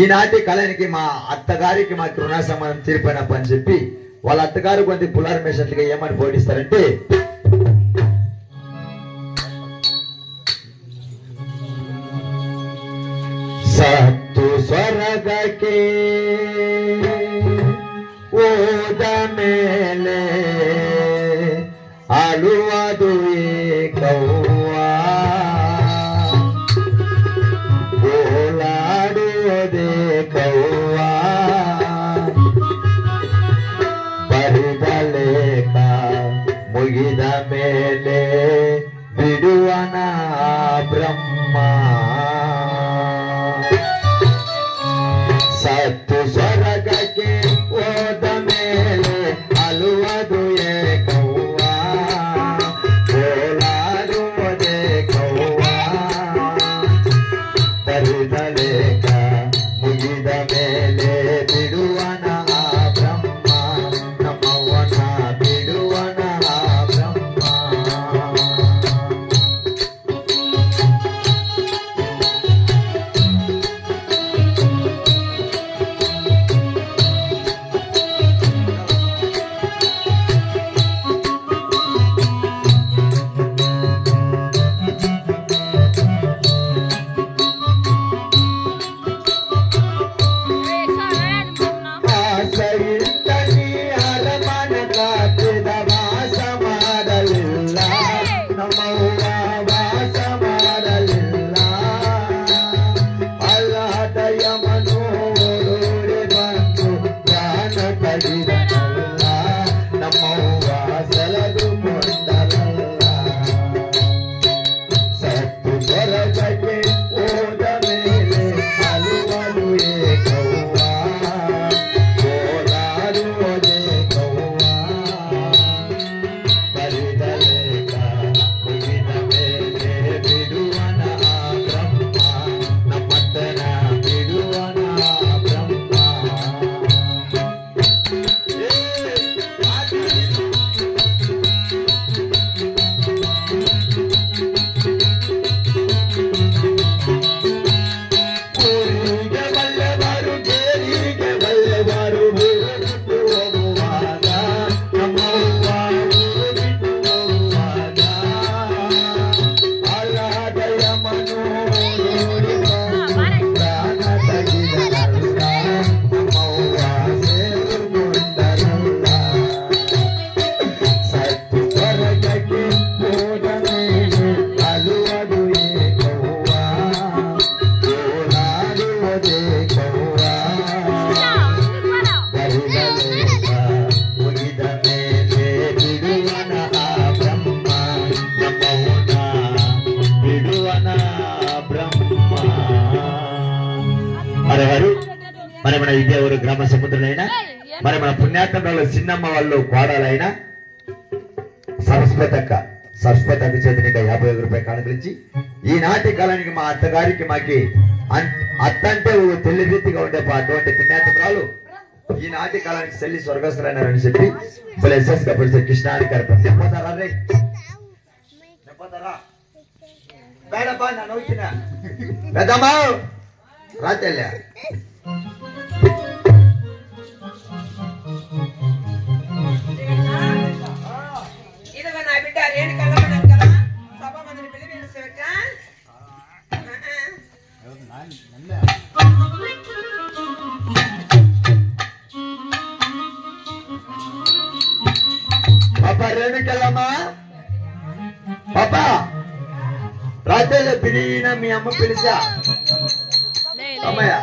ఈనాటి కళనికి మా అత్తగారికి మా రుణ సంబంధం తీరిపోయిన పని చెప్పి వాళ్ళ అత్తగారు కొంత పులార్ మేషన్లుగా ఏమని పోటీస్తారంటే సత్తు ಸ್ವರ್ಗಕ್ಕೆ ಹೋದ ಮೇಲೆ ಅಳುವುದು ಏಕವ್ವ ಓಲಾಡುವುದೇ ಕವ್ವ ಬರಿದ ಲೇಖ ಮುಗಿದ ಮೇಲೆ ಬಿಡುವನ ಬ್ರಹ್ಮ ಸತ್ತು ಸ್ವರ್ಗಕ್ಕೆ ಹೋದ ಮೇಲೆ ಅಳುವುದು ಏಕವ್ವ ಓಲಾಡುವುದೇ ಕವ್ವ ಬರಿದ ಲೇಖ ಮುಗಿದ ಮೇಲೆ ಬಿಡುವನ ಬ್ರಹ್ಮ ನಮ್ಮವ್ವನ ಬಿಡುವನ ಬ್ರಹ್ಮ మరి మన విద్యావూరు గ్రామ సముద్రులైనా మరి మన పుణ్యాత్మలో చిన్నమ్మ వాళ్ళు కోడలైనా సరస్వతక్క చేతికి 51 రూపాయలు కానుకలిచ్చి ఈనాటి కాలానికి మా అత్తగారికి మాకి అత్త అంటే తెల్లి రీతిగా ఉండే అటువంటి పుణ్యాత్మరాలు ఈనాటి కాలానికి చెల్లి స్వర్గస్థులైనారని చెప్పి ఎస్ఎస్ పిలిచే కృష్ణాని గారు చెప్పతారా రే చెప్పతారా బేడబ్బా నన్ను వచ్చిన పెద్దమ్మా రాతెల్లా పాపా రేణుకెళ్ళమ్మా పాపా రాత్రి బిర్యానీ మీ అమ్మ పిలిచా అమ్మయ్య